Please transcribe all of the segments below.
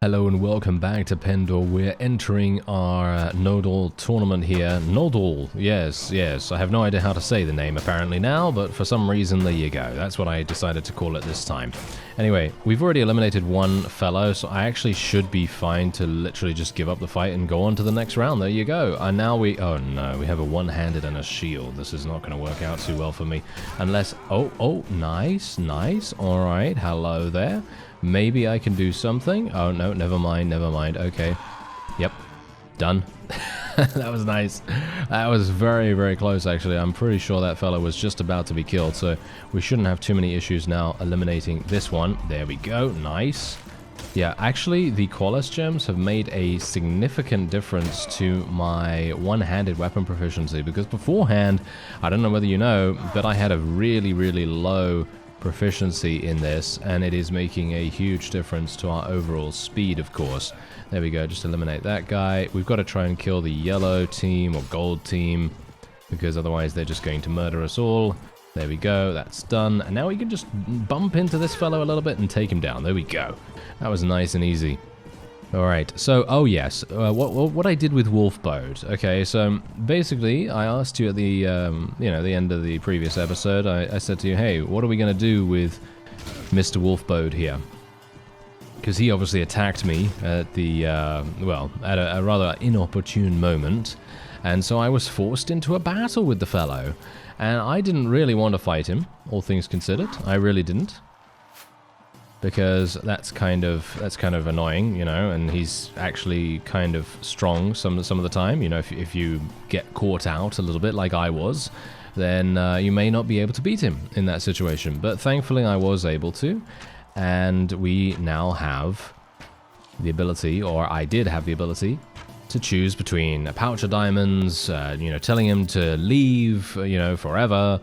Hello and welcome back to Pendor. We're entering our Nodal tournament here. Nodal, yes. I have no idea how to say the name apparently now, but for some reason, there you go. That's what I decided to call it this time. Anyway, we've already eliminated one fellow, so I actually should be fine to literally just give up the fight and go on to the next round. There you go. And now oh no, we have a one-handed and a shield. This is not going to work out too well for me. Unless, oh, nice. All right, hello there. Maybe I can do something. Oh, no, never mind. Okay. Yep. Done. That was nice. That was very, very close, actually. I'm pretty sure that fellow was just about to be killed, so we shouldn't have too many issues now eliminating this one. There we go. Nice. Yeah, actually, the Qualis gems have made a significant difference to my one-handed weapon proficiency, because beforehand, I don't know whether you know, but I had a really, really low proficiency in this, and it is making a huge difference to our overall speed, of course. There we go, just eliminate that guy. We've got to try and kill the yellow team or gold team, because otherwise they're just going to murder us all. There we go, that's done. And now we can just bump into this fellow a little bit and take him down. There we go. That was nice and easy. Alright, so, oh yes, what I did with Wolfbode. Okay, so basically, I asked you at the, the end of the previous episode, I said to you, hey, what are we going to do with Mr. Wolfbode here? Because he obviously attacked me at the, at a rather inopportune moment, and so I was forced into a battle with the fellow. And I didn't really want to fight him, all things considered. I really didn't. Because that's kind of annoying, you know, and he's actually kind of strong some of the time. You know, if you get caught out a little bit like I was, then you may not be able to beat him in that situation. But thankfully I was able to, and we now have the ability, or I did have the ability, to choose between a pouch of diamonds, telling him to leave, forever,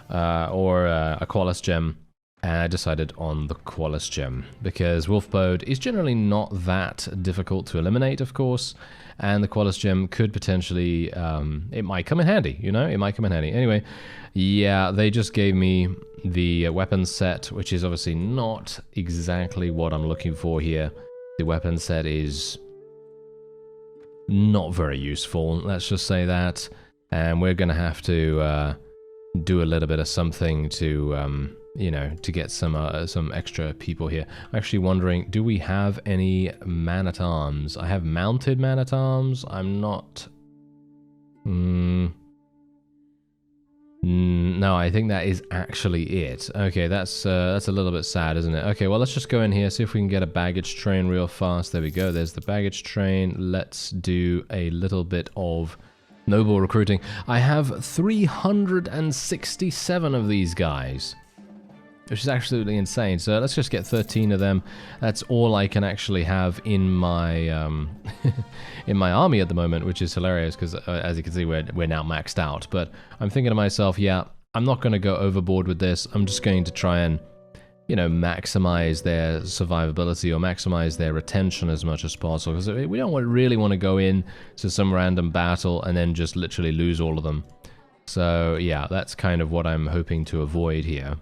or a Qualis gem. And I decided on the Qualis gem, because Wolfbode is generally not that difficult to eliminate, of course, and the Qualis gem could potentially, it might come in handy, it might come in handy. Anyway, yeah, they just gave me the weapons set, which is obviously not exactly what I'm looking for here. The weapon set is not very useful, let's just say that, and we're going to have to do a little bit of something to... to get some extra people here. I'm actually wondering, do we have any man-at-arms? I have mounted man-at-arms. I'm not... No, I think that is actually it. Okay, that's a little bit sad, isn't it? Okay, well, let's just go in here, see if we can get a baggage train real fast. There we go, there's the baggage train. Let's do a little bit of noble recruiting. I have 367 of these guys, which is absolutely insane. So let's just get 13 of them. That's all I can actually have in my in my army at the moment, which is hilarious because, as you can see, we're now maxed out. But I'm thinking to myself, yeah, I'm not going to go overboard with this. I'm just going to try and, maximize their survivability or maximize their retention as much as possible, because we don't really want to go in to some random battle and then just literally lose all of them. So yeah, that's kind of what I'm hoping to avoid here.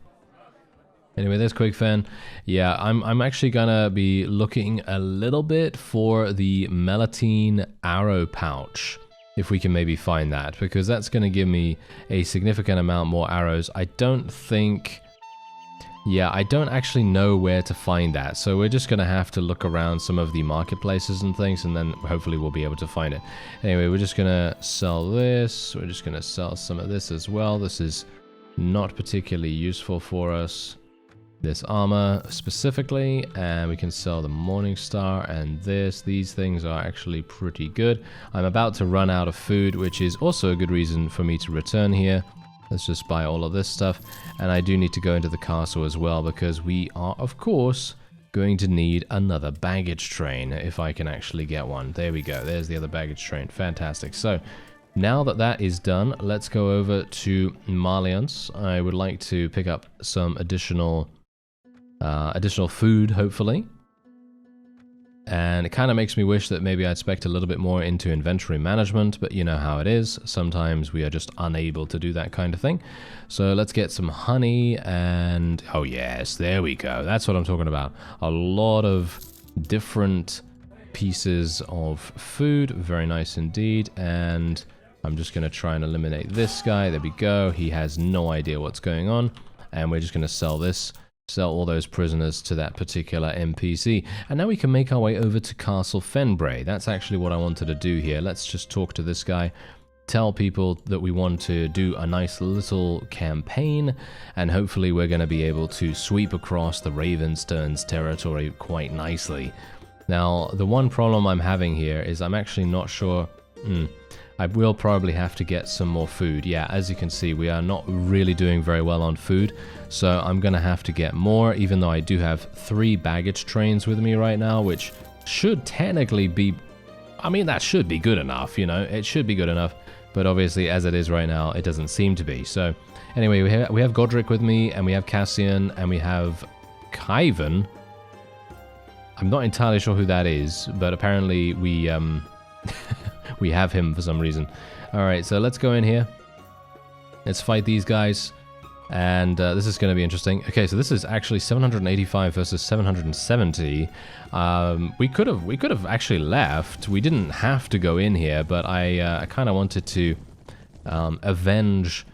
Anyway, there's Quickfen. Yeah, I'm actually gonna be looking a little bit for the Melitine arrow pouch, if we can maybe find that, because that's gonna give me a significant amount more arrows. I don't actually know where to find that, so we're just gonna have to look around some of the marketplaces and things, and then hopefully we'll be able to find it. Anyway, we're just gonna sell this. We're just gonna sell some of this as well. This is not particularly useful for us, this armor specifically, and we can sell the Morningstar and this. These things are actually pretty good. I'm about to run out of food, which is also a good reason for me to return here. Let's just buy all of this stuff, and I do need to go into the castle as well, because we are, of course, going to need another baggage train, if I can actually get one. There we go, there's the other baggage train. Fantastic. So now that that is done, let's go over to Marliance. I would like to pick up some additional food, hopefully. And it kind of makes me wish that maybe I'd spec a little bit more into inventory management, but you know how it is. Sometimes we are just unable to do that kind of thing. So let's get some honey and... oh yes, there we go. That's what I'm talking about. A lot of different pieces of food. Very nice indeed. And I'm just going to try and eliminate this guy. There we go. He has no idea what's going on. And we're just going to sell this. Sell all those prisoners to that particular NPC. And now we can make our way over to Castle Fenbray. That's actually what I wanted to do here. Let's just talk to this guy. Tell people that we want to do a nice little campaign. And hopefully we're going to be able to sweep across the Ravenstone's territory quite nicely. Now, the one problem I'm having here is I'm actually not sure... I will probably have to get some more food. Yeah, as you can see, we are not really doing very well on food. So I'm going to have to get more, even though I do have 3 baggage trains with me right now, which should technically be... I mean, that should be good enough, you know? It should be good enough. But obviously, as it is right now, it doesn't seem to be. So anyway, we have Godric with me, and we have Cassian, and we have Kyvan. I'm not entirely sure who that is, but apparently we... we have him for some reason. Alright, so let's go in here. Let's fight these guys. And this is going to be interesting. Okay, so this is actually 785 versus 770. We could have actually left. We didn't have to go in here, but I kind of wanted to avenge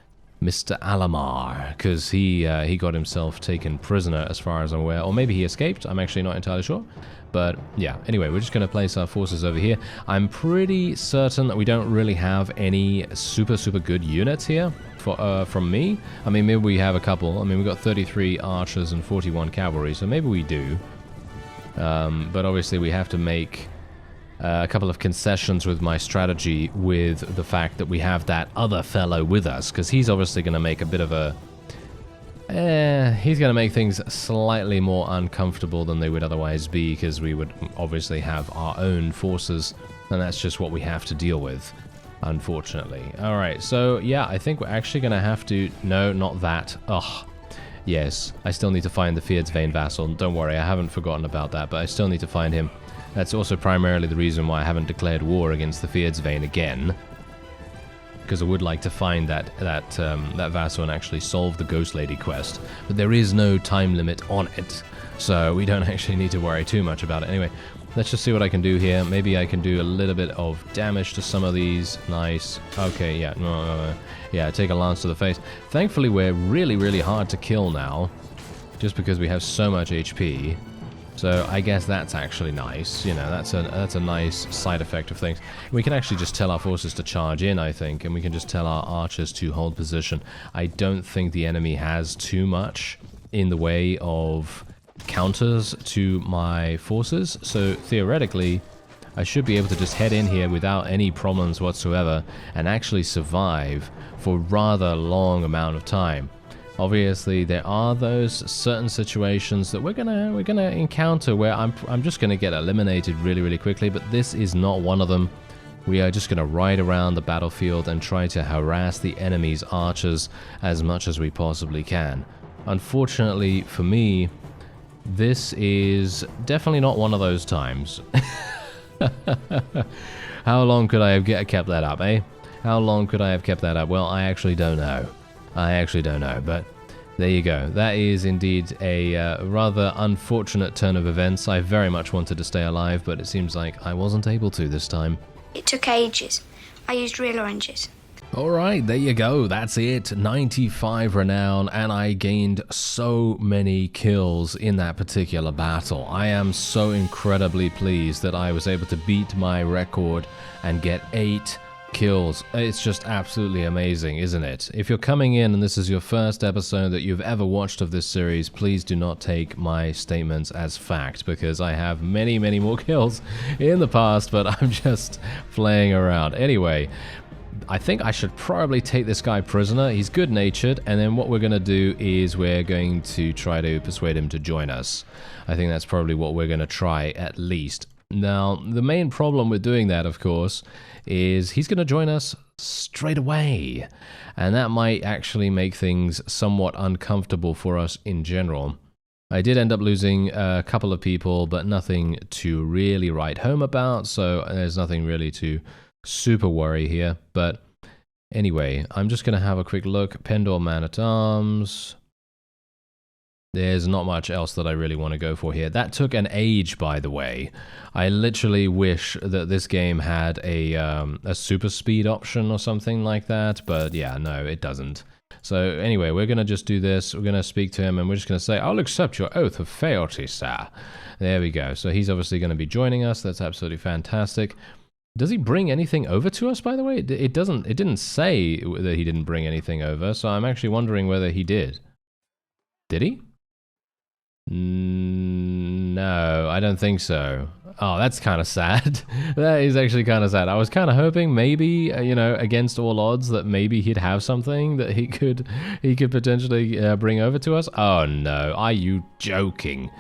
Mr. Alamar, because he got himself taken prisoner as far as I'm aware. Or maybe he escaped. I'm actually not entirely sure. But yeah, anyway, we're just going to place our forces over here. I'm pretty certain that we don't really have any super good units here from me. I mean, maybe we have a couple. I mean, we've got 33 archers and 41 cavalry, so maybe we do. But obviously we have to make a couple of concessions with my strategy with the fact that we have that other fellow with us, because he's obviously going to make a bit of a... he's going to make things slightly more uncomfortable than they would otherwise be, because we would obviously have our own forces, and that's just what we have to deal with, unfortunately. Alright, so yeah, I think we're actually going to have to... No, not that. Ugh. Yes, I still need to find the Fierdsvain vassal. Don't worry, I haven't forgotten about that, but I still need to find him. That's also primarily the reason why I haven't declared war against the Fierdsvain again. Because I would like to find that vassal and actually solve the Ghost Lady quest. But there is no time limit on it, so we don't actually need to worry too much about it. Anyway, let's just see what I can do here. Maybe I can do a little bit of damage to some of these. Nice. Okay, yeah. Yeah, take a lance to the face. Thankfully, we're really hard to kill now, just because we have so much HP. So I guess that's actually nice. You know, that's a nice side effect of things. We can actually just tell our forces to charge in, I think, and we can just tell our archers to hold position. I don't think the enemy has too much in the way of counters to my forces, so theoretically I should be able to just head in here without any problems whatsoever and actually survive for a rather long amount of time. Obviously, there are those certain situations that we're gonna encounter where I'm just gonna get eliminated really quickly, but this is not one of them. We are just gonna ride around the battlefield and try to harass the enemy's archers as much as we possibly can. Unfortunately for me, this is definitely not one of those times. How long could I have kept that up, eh? How long could I have kept that up? Well, I actually don't know. But there you go. That is indeed a rather unfortunate turn of events. I very much wanted to stay alive, but it seems like I wasn't able to this time. It took ages. I used real oranges. Alright, there you go. That's it. 95 renown, and I gained so many kills in that particular battle. I am so incredibly pleased that I was able to beat my record and get 8 kills. It's just absolutely amazing, isn't it? If you're coming in and this is your first episode that you've ever watched of this series, please do not take my statements as fact, because I have many more kills in the past, but I'm just playing around. Anyway, I think I should probably take this guy prisoner. He's good-natured, and then what we're going to do is we're going to try to persuade him to join us. I think that's probably what we're going to try, at least. Now, the main problem with doing that, of course, is he's going to join us straight away, and that might actually make things somewhat uncomfortable for us in general. I did end up losing a couple of people, but nothing to really write home about, so there's nothing really to super worry here. But anyway, I'm just going to have a quick look. Pendor Man-at-Arms. There's not much else that I really want to go for here. That took an age, by the way. I literally wish that this game had a super speed option or something like that, but yeah, no, it doesn't. So anyway, we're going to just do this. We're going to speak to him, and we're just going to say, I'll accept your oath of fealty, sir. There we go. So he's obviously going to be joining us. That's absolutely fantastic. Does he bring anything over to us, by the way? It didn't say that he didn't bring anything over, so I'm actually wondering whether he did. Did he? No, I don't think so. Oh, that's kind of sad. That is actually kind of sad. I was kind of hoping maybe, you know, against all odds, that maybe he'd have something that he could potentially bring over to us. Oh no, are you joking?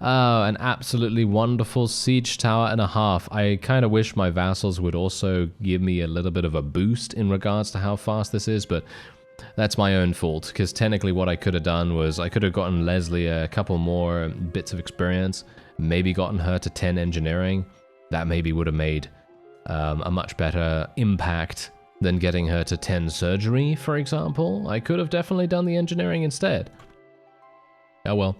Oh, an absolutely wonderful siege tower and a half. I kind of wish my vassals would also give me a little bit of a boost in regards to how fast this is, but that's my own fault, because technically what I could have done was I could have gotten Leslie a couple more bits of experience, maybe gotten her to 10 engineering. That maybe would have made a much better impact than getting her to 10 surgery, for example. I could have definitely done the engineering instead. Oh well.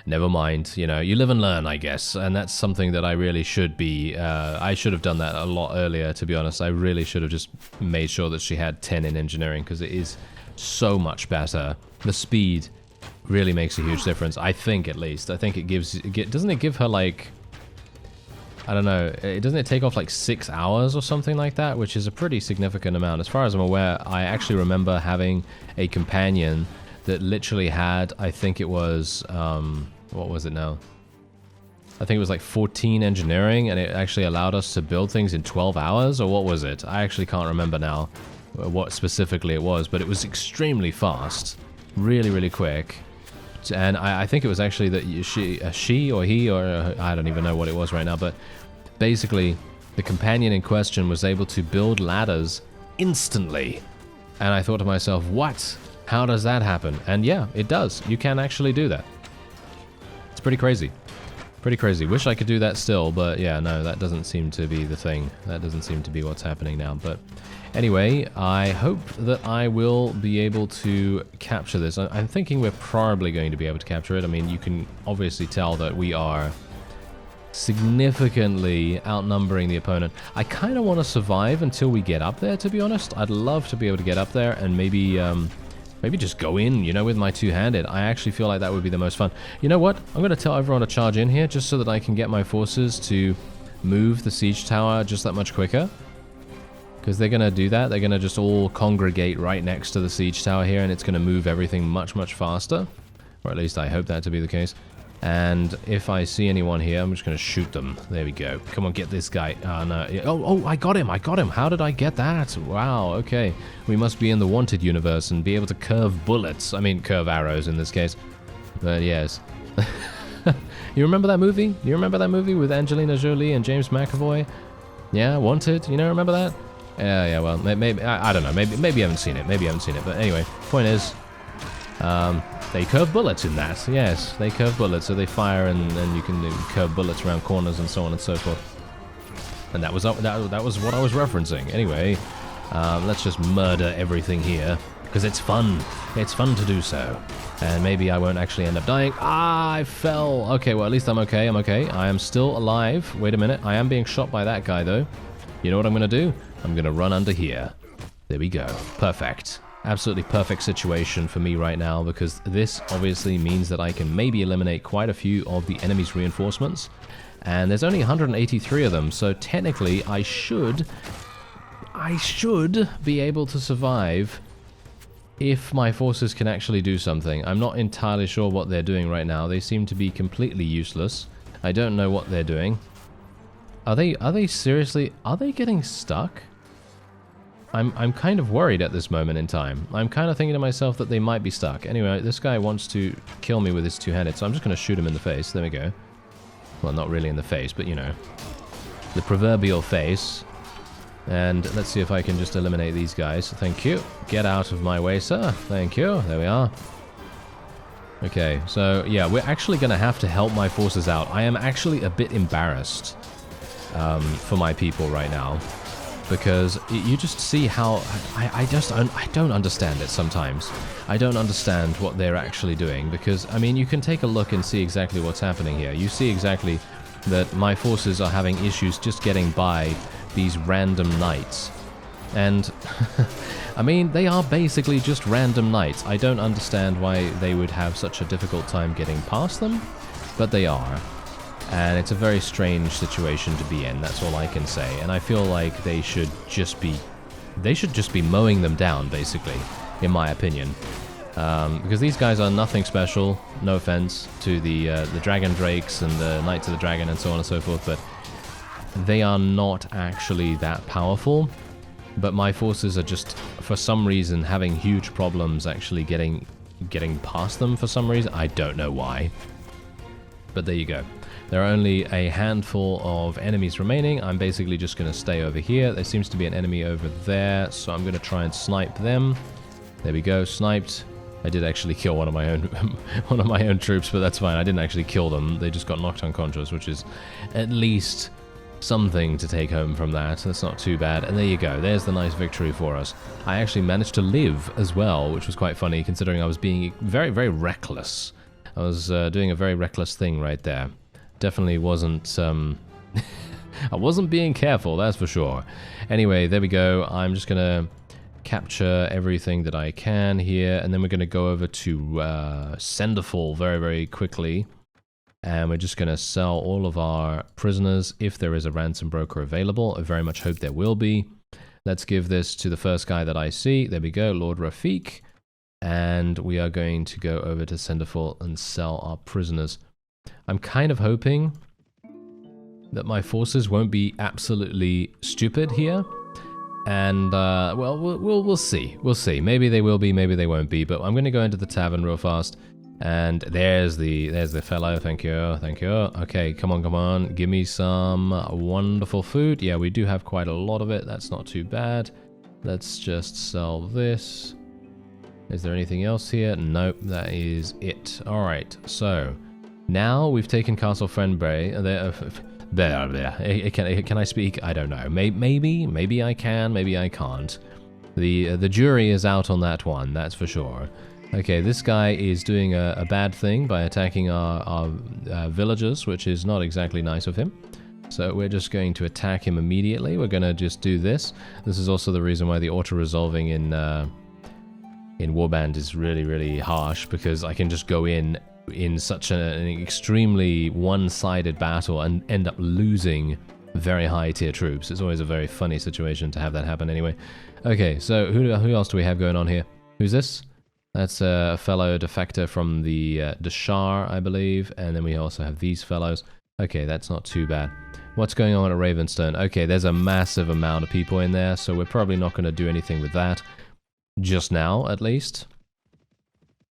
Never mind, you know, you live and learn, I guess, and that's something that I really should be, I should have done that a lot earlier, to be honest. I really should have just made sure that she had 10 in engineering, because it is so much better. The speed really makes a huge difference, I think, at least. I think it gives, doesn't it give her, like, I don't know, doesn't it take off like 6 hours or something like that, which is a pretty significant amount. As far as I'm aware, I actually remember having a companion that literally had, I think it was, what was it now? I think it was like 14 engineering, and it actually allowed us to build things in 12 hours, or what was it? I actually can't remember now what specifically it was, but it was extremely fast, really, really quick. And I think it was actually that she or he, or I don't even know what it was right now, but basically the companion in question was able to build ladders instantly. And I thought to myself, what? How does that happen? And yeah, it does. You can actually do that. It's pretty crazy. Pretty crazy. Wish I could do that still, but yeah, no, that doesn't seem to be the thing. That doesn't seem to be what's happening now. But anyway, I hope that I will be able to capture this. I'm thinking we're probably going to be able to capture it. I mean, you can obviously tell that we are significantly outnumbering the opponent. I kind of want to survive until we get up there, to be honest. I'd love to be able to get up there and maybe just go in, you know, with my two-handed. I actually feel like that would be the most fun. You know what? I'm going to tell everyone to charge in here just so that I can get my forces to move the siege tower just that much quicker. Because they're going to do that. They're going to just all congregate right next to the siege tower here, and it's going to move everything much, much faster. Or at least I hope that to be the case. And if I see anyone here, I'm just going to shoot them. There we go. Come on, get this guy. Oh, no. Oh, I got him. How did I get that? Wow, okay. We must be in the Wanted universe and be able to curve bullets. I mean, curve arrows in this case. But yes. You remember that movie? You remember that movie with Angelina Jolie and James McAvoy? Yeah, Wanted. You know, remember that? Yeah, well, maybe, I don't know. Maybe you haven't seen it. But anyway, point is, they curve bullets in that. Yes, they curve bullets, so they fire and you can curve bullets around corners and so on and so forth. And that was what I was referencing. Anyway, let's just murder everything here, because it's fun. It's fun to do so. And maybe I won't actually end up dying. Ah, I fell. Okay, well, at least I'm okay. I am still alive. Wait a minute. I am being shot by that guy, though. You know what I'm going to do? I'm going to run under here. There we go. Perfect. Absolutely perfect situation for me right now, because this obviously means that I can maybe eliminate quite a few of the enemy's reinforcements. And there's only 183 of them, so technically I should be able to survive if my forces can actually do something. I'm not entirely sure what they're doing right now. They seem to be completely useless. I don't know what they're doing. Are they seriously, are they getting stuck? I'm kind of worried at this moment in time. I'm kind of thinking to myself that they might be stuck. Anyway, this guy wants to kill me with his two-handed, so I'm just going to shoot him in the face. There we go. Well, not really in the face, but you know, the proverbial face. And let's see if I can just eliminate these guys. Thank you. Get out of my way, sir. Thank you. There we are. Okay, so yeah, we're actually going to have to help my forces out. I am actually a bit embarrassed for my people right now. because you just see how I don't understand it sometimes. I don't understand what they're actually doing, because I mean, you can take a look and see exactly what's happening here. You see exactly that my forces are having issues just getting by these random knights. And I mean, they are basically just random knights. I don't understand why they would have such a difficult time getting past them, but they are. And it's a very strange situation to be in, that's all I can say. And I feel like they should just be mowing them down, basically, in my opinion. Because these guys are nothing special, no offense to the Dragon Drakes and the Knights of the Dragon and so on and so forth, but they are not actually that powerful. But my forces are just, for some reason, having huge problems actually getting past them for some reason. I don't know why. But there you go. There are only a handful of enemies remaining. I'm basically just going to stay over here. There seems to be an enemy over there, so I'm going to try and snipe them. There we go, sniped. I did actually kill one of my own troops, but that's fine. I didn't actually kill them. They just got knocked unconscious, which is at least something to take home from that. That's not too bad. And there you go. There's the nice victory for us. I actually managed to live as well, which was quite funny considering I was being very, very reckless. I was doing a very reckless thing right there. Definitely wasn't, I wasn't being careful, that's for sure. Anyway, there we go. I'm just gonna capture everything that I can here, and then we're gonna go over to Senderfall very, very quickly. And we're just gonna sell all of our prisoners if there is a ransom broker available. I very much hope there will be. Let's give this to the first guy that I see. There we go, Lord Rafik. And we are going to go over to Senderfall and sell our prisoners. I'm kind of hoping that my forces won't be absolutely stupid here. And, well, we'll see. We'll see. Maybe they will be, maybe they won't be. But I'm going to go into the tavern real fast. And there's the fellow. Thank you, thank you. Okay, come on. Give me some wonderful food. Yeah, we do have quite a lot of it. That's not too bad. Let's just sell this. Is there anything else here? Nope, that is it. All right, so now we've taken Castle Frenbray. Can I speak? I don't know. Maybe I can. Maybe I can't. The jury is out on that one. That's for sure. Okay, this guy is doing a bad thing by attacking our villagers, which is not exactly nice of him. So we're just going to attack him immediately. We're going to just do this. This is also the reason why the auto-resolving in Warband is really, really harsh, because I can just go in such an extremely one-sided battle and end up losing very high-tier troops. It's always a very funny situation to have that happen anyway. Okay, so who else do we have going on here? Who's this? That's a fellow defector from the Deshar, I believe, and then we also have these fellows. Okay, that's not too bad. What's going on at Ravenstone? Okay, there's a massive amount of people in there, so we're probably not going to do anything with that. Just now, at least.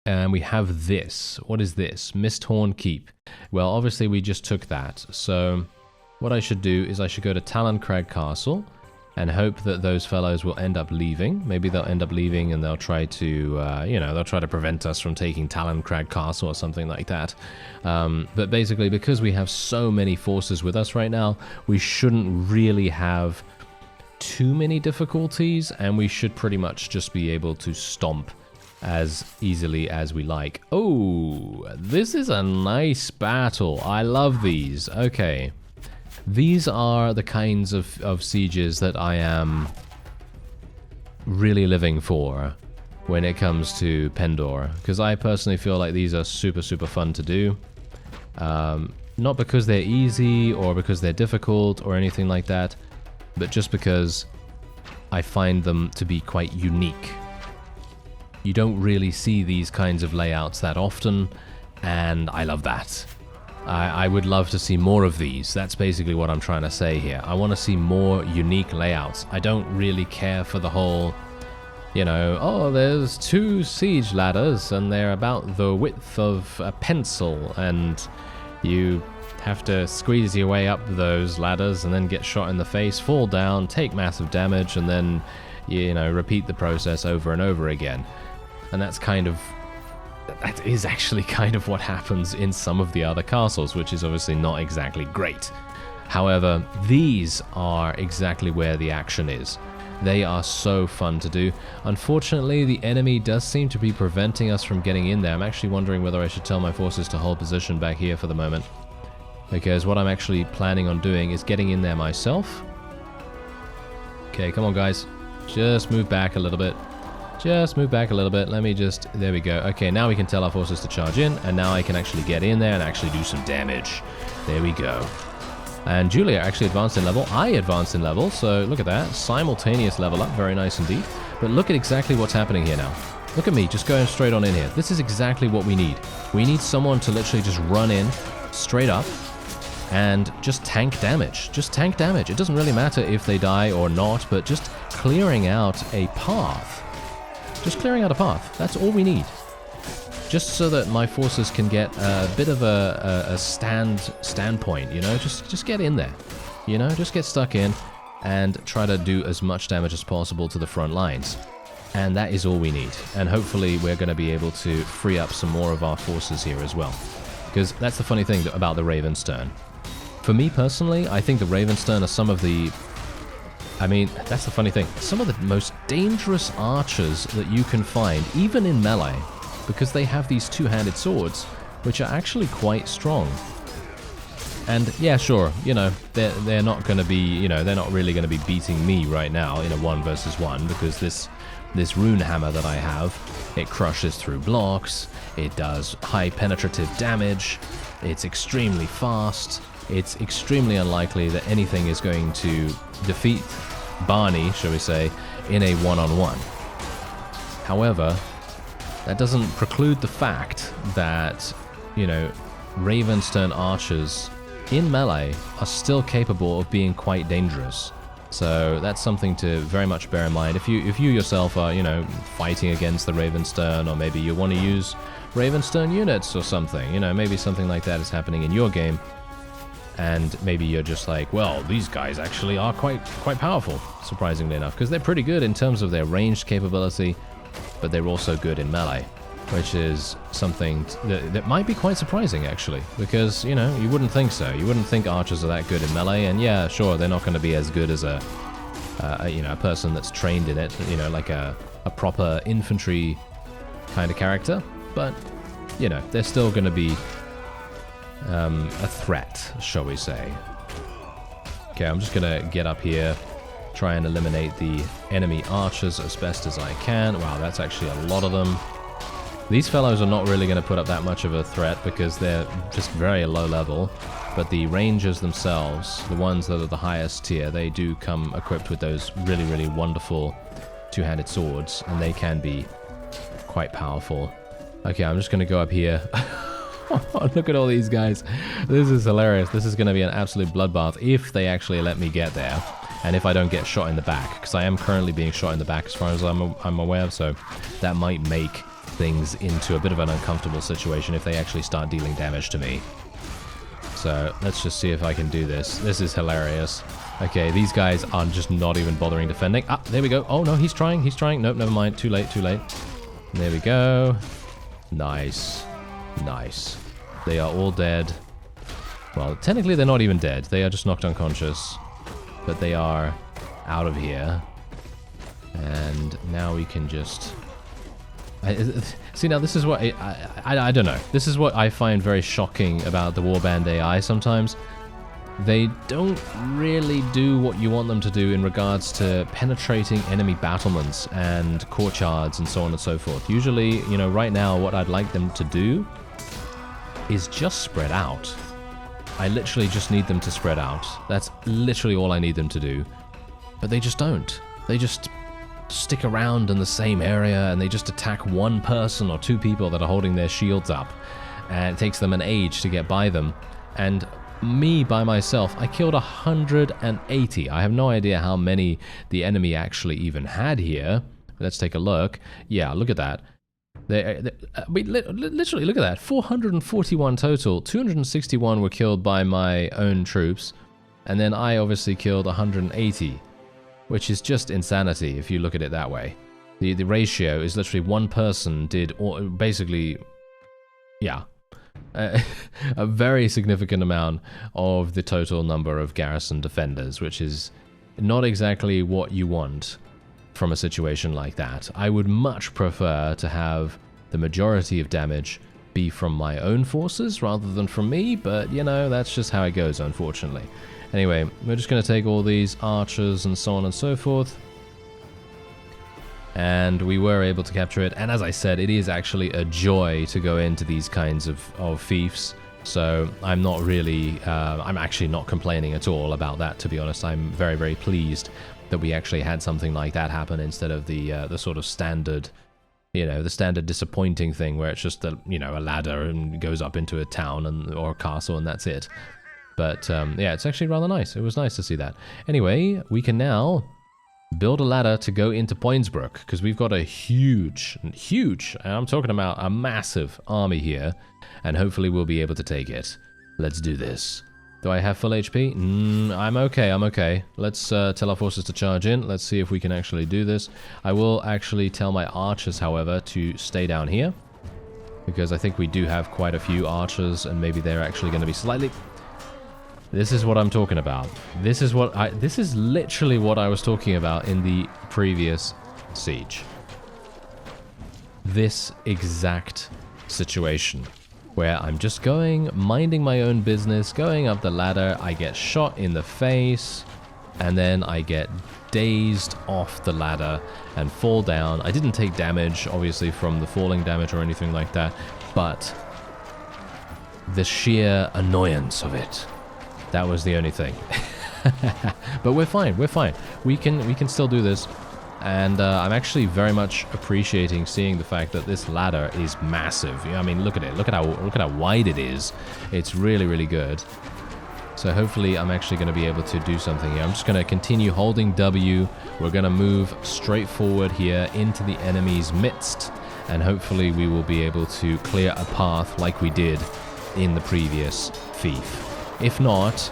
And we have this. What is this? Misthorn Keep. Well, obviously we just took that. So what I should do is I should go to Talon Crag Castle and hope that those fellows will end up leaving. Maybe they'll end up leaving and they'll try to, they'll try to prevent us from taking Talon Crag Castle or something like that. But basically, because we have so many forces with us right now, we shouldn't really have too many difficulties, and we should pretty much just be able to stomp as easily as we like. Oh, this is a nice battle. I love these. Okay. These are the kinds of sieges that I am really living for when it comes to Pendor, because I personally feel like these are super, super fun to do. Not because they're easy or because they're difficult or anything like that, but just because I find them to be quite unique. You don't really see these kinds of layouts that often, and I love that. I would love to see more of these. That's basically what I'm trying to say here. I want to see more unique layouts. I don't really care for the whole, oh, there's 2 siege ladders, and they're about the width of a pencil, and you have to squeeze your way up those ladders and then get shot in the face, fall down, take massive damage, and then, repeat the process over and over again. And that is actually kind of what happens in some of the other castles, which is obviously not exactly great. However, these are exactly where the action is. They are so fun to do. Unfortunately, the enemy does seem to be preventing us from getting in there. I'm actually wondering whether I should tell my forces to hold position back here for the moment, because what I'm actually planning on doing is getting in there myself. Okay, come on guys. Just move back a little bit. Just move back a little bit. Let me just... There we go. Okay, now we can tell our forces to charge in, and now I can actually get in there and actually do some damage. There we go. And Julia actually advanced in level. I advanced in level, so look at that. Simultaneous level up. Very nice indeed. But look at exactly what's happening here now. Look at me, just going straight on in here. This is exactly what we need. We need someone to literally just run in straight up and just tank damage. Just tank damage. It doesn't really matter if they die or not, but just clearing out a path. Just clearing out a path. That's all we need. Just so that my forces can get a bit of a standpoint, you know? Just get in there, you know? Just get stuck in and try to do as much damage as possible to the front lines. And that is all we need. And hopefully we're going to be able to free up some more of our forces here as well. Because that's the funny thing about the Ravenstone. For me personally, I think the Ravenstone are some of the... I mean, that's the funny thing. Some of the most dangerous archers that you can find, even in melee, because they have these two-handed swords, which are actually quite strong. And yeah, sure, you know, they're not going to be, you know, they're not really going to be beating me right now in a 1 versus 1, because this rune hammer that I have, it crushes through blocks, it does high penetrative damage, it's extremely fast, it's extremely unlikely that anything is going to defeat Barney, shall we say, in a one-on-one. However, that doesn't preclude the fact that, you know, Ravenstone archers in melee are still capable of being quite dangerous. So that's something to very much bear in mind. If you yourself are, you know, fighting against the Ravenstone, or maybe you want to use Ravenstone units or something, you know, maybe something like that is happening in your game, and maybe you're just like, well, these guys actually are quite powerful, surprisingly enough, because they're pretty good in terms of their ranged capability, but they're also good in melee, which is something that might be quite surprising, actually, because, you know, you wouldn't think so. You wouldn't think archers are that good in melee, and yeah, sure, they're not going to be as good as a person that's trained in it, you know, like a proper infantry kind of character, but, you know, they're still going to be a threat, shall we say. Okay, I'm just going to get up here, try and eliminate the enemy archers as best as I can. Wow, that's actually a lot of them. These fellows are not really going to put up that much of a threat because they're just very low level, but the rangers themselves, the ones that are the highest tier, they do come equipped with those really, really wonderful two-handed swords, and they can be quite powerful. Okay, I'm just going to go up here. Look at all these guys. This is hilarious. This is going to be an absolute bloodbath if they actually let me get there. And if I don't get shot in the back, because I am currently being shot in the back as far as I'm aware of, so that might make things into a bit of an uncomfortable situation if they actually start dealing damage to me. So let's just see if I can do this. This is hilarious. Okay, these guys are just not even bothering defending. Ah, there we go. Oh no, he's trying. Nope, never mind. Too late. There we go. Nice. Nice. They are all dead. Well, technically they're not even dead. They are just knocked unconscious. But they are out of here. And now we can just... see, now this is what... I don't know. This is what I find very shocking about the Warband AI sometimes. They don't really do what you want them to do in regards to penetrating enemy battlements and courtyards and so on and so forth. Usually, you know, right now what I'd like them to do is just spread out. I literally just need them to spread out. That's literally all I need them to do. But they just don't. They just stick around in the same area and they just attack one person or two people that are holding their shields up. And it takes them an age to get by them. And me by myself, I killed 180. I have no idea how many the enemy actually even had here. Let's take a look. Yeah, look at that. Literally, look at that. 441 total. 261 were killed by my own troops. And then I obviously killed 180. Which is just insanity if you look at it that way. The ratio is literally one person did basically... Yeah. a very significant amount of the total number of garrison defenders, which is not exactly what you want from a situation like that. I would much prefer to have the majority of damage be from my own forces rather than from me, but you know, that's just how it goes, unfortunately. Anyway, we're just going to take all these archers and so on and so forth. And we were able to capture it. And as I said, it is actually a joy to go into these kinds of fiefs. So I'm not really, I'm actually not complaining at all about that, to be honest. I'm very, very pleased that we actually had something like that happen instead of the sort of standard, you know, the standard disappointing thing where it's just a, you know, a ladder and goes up into a town or a castle and that's it. But yeah, it's actually rather nice. It was nice to see that. Anyway, we can now build a ladder to go into Poinsbrook, because we've got a huge, I'm talking about a massive army here, and hopefully we'll be able to take it. Let's do this. Do I have full HP? I'm okay. Let's tell our forces to charge in. Let's see if we can actually do this. I will actually tell my archers, however, to stay down here, because I think we do have quite a few archers, and maybe they're actually going to be slightly... This is what I'm talking about. This is literally what I was talking about in the previous siege. This exact situation where I'm just minding my own business, going up the ladder, I get shot in the face, and then I get dazed off the ladder and fall down. I didn't take damage, obviously, from the falling damage or anything like that, but the sheer annoyance of it. That was the only thing. But we're fine. We can still do this. And I'm actually very much appreciating seeing the fact that this ladder is massive. I mean, look at it. Look at how wide it is. It's really, really good. So hopefully I'm actually going to be able to do something here. I'm just going to continue holding W. We're going to move straight forward here into the enemy's midst. And hopefully we will be able to clear a path like we did in the previous fief. If not,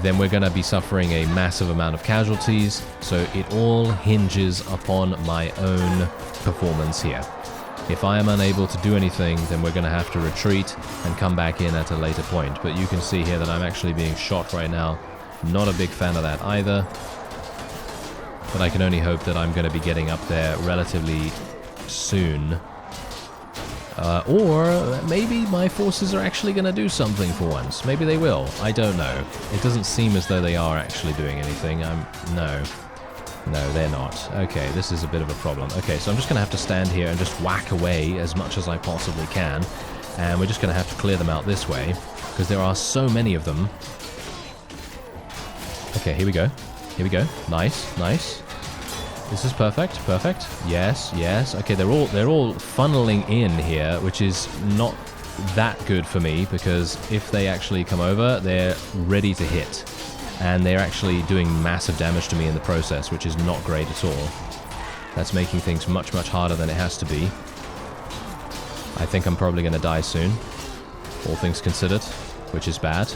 then we're going to be suffering a massive amount of casualties, so it all hinges upon my own performance here. If I am unable to do anything, then we're going to have to retreat and come back in at a later point. But you can see here that I'm actually being shot right now. Not a big fan of that either. But I can only hope that I'm going to be getting up there relatively soon. Or maybe my forces are actually going to do something for once. Maybe they will. I don't know. It doesn't seem as though they are actually doing anything. No, they're not. Okay, this is a bit of a problem. Okay, so I'm just going to have to stand here and just whack away as much as I possibly can. And we're just going to have to clear them out this way, because there are so many of them. Okay, here we go. Nice. This is perfect. Yes. Okay, they're all funneling in here, which is not that good for me, because if they actually come over, they're ready to hit. And they're actually doing massive damage to me in the process, which is not great at all. That's making things much, much harder than it has to be. I think I'm probably going to die soon, all things considered, which is bad,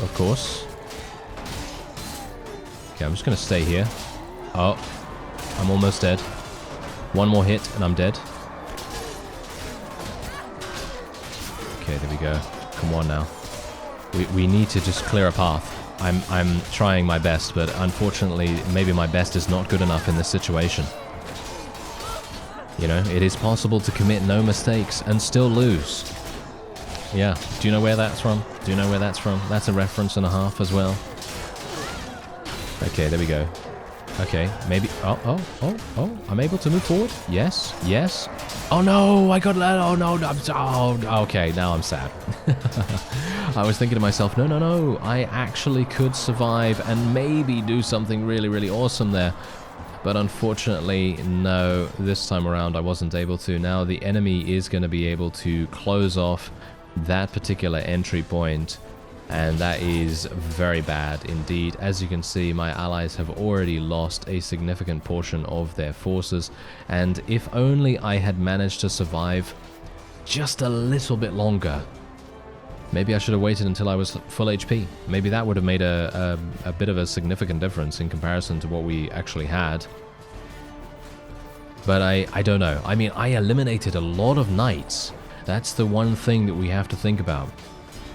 of course. Okay, I'm just going to stay here. Oh, I'm almost dead. One more hit and I'm dead. Okay, there we go. Come on now. We need to just clear a path. I'm trying my best, but unfortunately, maybe my best is not good enough in this situation. You know, it is possible to commit no mistakes and still lose. Yeah, do you know where that's from? That's a reference and a half as well. Okay, there we go. Okay, maybe... Oh, I'm able to move forward? Yes. Oh no, I got... Oh no, okay, now I'm sad. I was thinking to myself, no, I actually could survive and maybe do something really, really awesome there. But unfortunately, no, this time around I wasn't able to. Now the enemy is going to be able to close off that particular entry point. And that is very bad indeed. As you can see, my allies have already lost a significant portion of their forces. And if only I had managed to survive just a little bit longer. Maybe I should have waited until I was full HP. Maybe that would have made a bit of a significant difference in comparison to what we actually had. But I don't know. I mean, I eliminated a lot of knights. That's the one thing that we have to think about.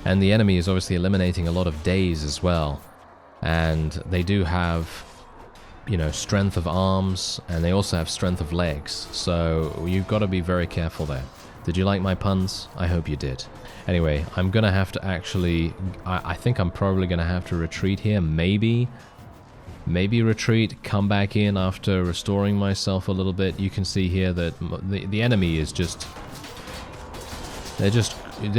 And the enemy is obviously eliminating a lot of days as well. And they do have, you know, strength of arms, and they also have strength of legs. So you've got to be very careful there. Did you like my puns? I hope you did. Anyway, I'm going to have to actually... I think I'm probably going to have to retreat here. Maybe retreat, come back in after restoring myself a little bit. You can see here that the enemy is just... They're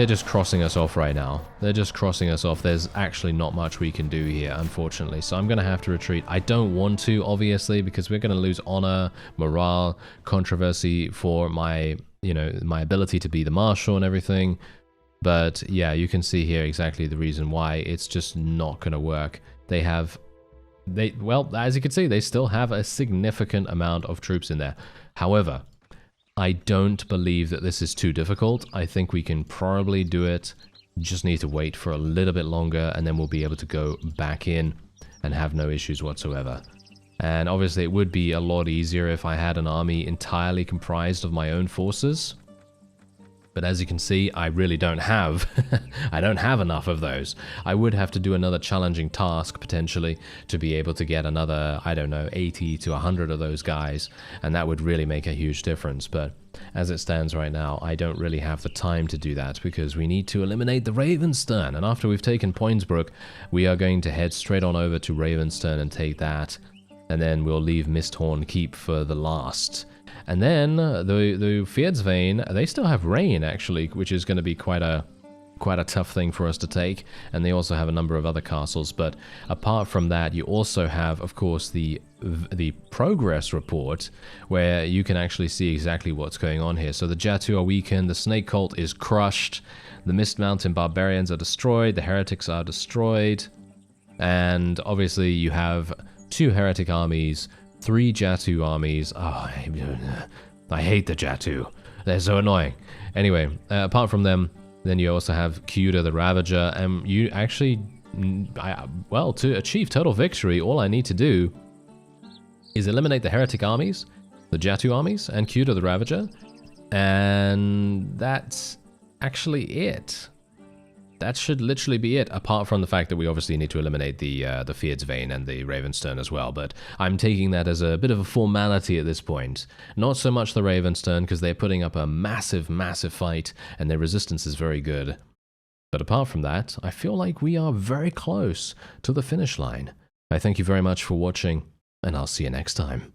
just crossing us off right now. They're just crossing us off. There's actually not much we can do here, unfortunately. So I'm going to have to retreat. I don't want to, obviously, because we're going to lose honor, morale, controversy for my, you know, my ability to be the marshal and everything. But yeah, you can see here exactly the reason why. It's just not going to work. Well, as you can see, they still have a significant amount of troops in there. However, I don't believe that this is too difficult. I think we can probably do it. Just need to wait for a little bit longer, and then we'll be able to go back in and have no issues whatsoever. And obviously it would be a lot easier if I had an army entirely comprised of my own forces. But as you can see, I really don't have, I don't have enough of those. I would have to do another challenging task, potentially, to be able to get another, I don't know, 80 to 100 of those guys, and that would really make a huge difference. But as it stands right now, I don't really have the time to do that, because we need to eliminate the Ravenstone, and after we've taken Poinsbrook, we are going to head straight on over to Ravenstone and take that, and then we'll leave Misthorn Keep for the last. And then the Fjerdsvane, they still have rain actually, which is going to be quite a tough thing for us to take. And they also have a number of other castles. But apart from that, you also have, of course, the progress report, where you can actually see exactly what's going on here. So the Jatu are weakened, the Snake Cult is crushed, the Mist Mountain Barbarians are destroyed, the Heretics are destroyed, and obviously you have 2 Heretic armies, 3 Jatu armies. Oh, I hate the Jatu. They're so annoying. Anyway, apart from them, then you also have Kyuda the Ravager, and you actually, well, to achieve total victory, all I need to do is eliminate the Heretic armies, the Jatu armies, and Kyuda the Ravager, and that's actually it. That should literally be it, apart from the fact that we obviously need to eliminate the Fjerdsvane and the Ravenstone as well, but I'm taking that as a bit of a formality at this point. Not so much the Ravenstone, because they're putting up a massive, massive fight, and their resistance is very good. But apart from that, I feel like we are very close to the finish line. I thank you very much for watching, and I'll see you next time.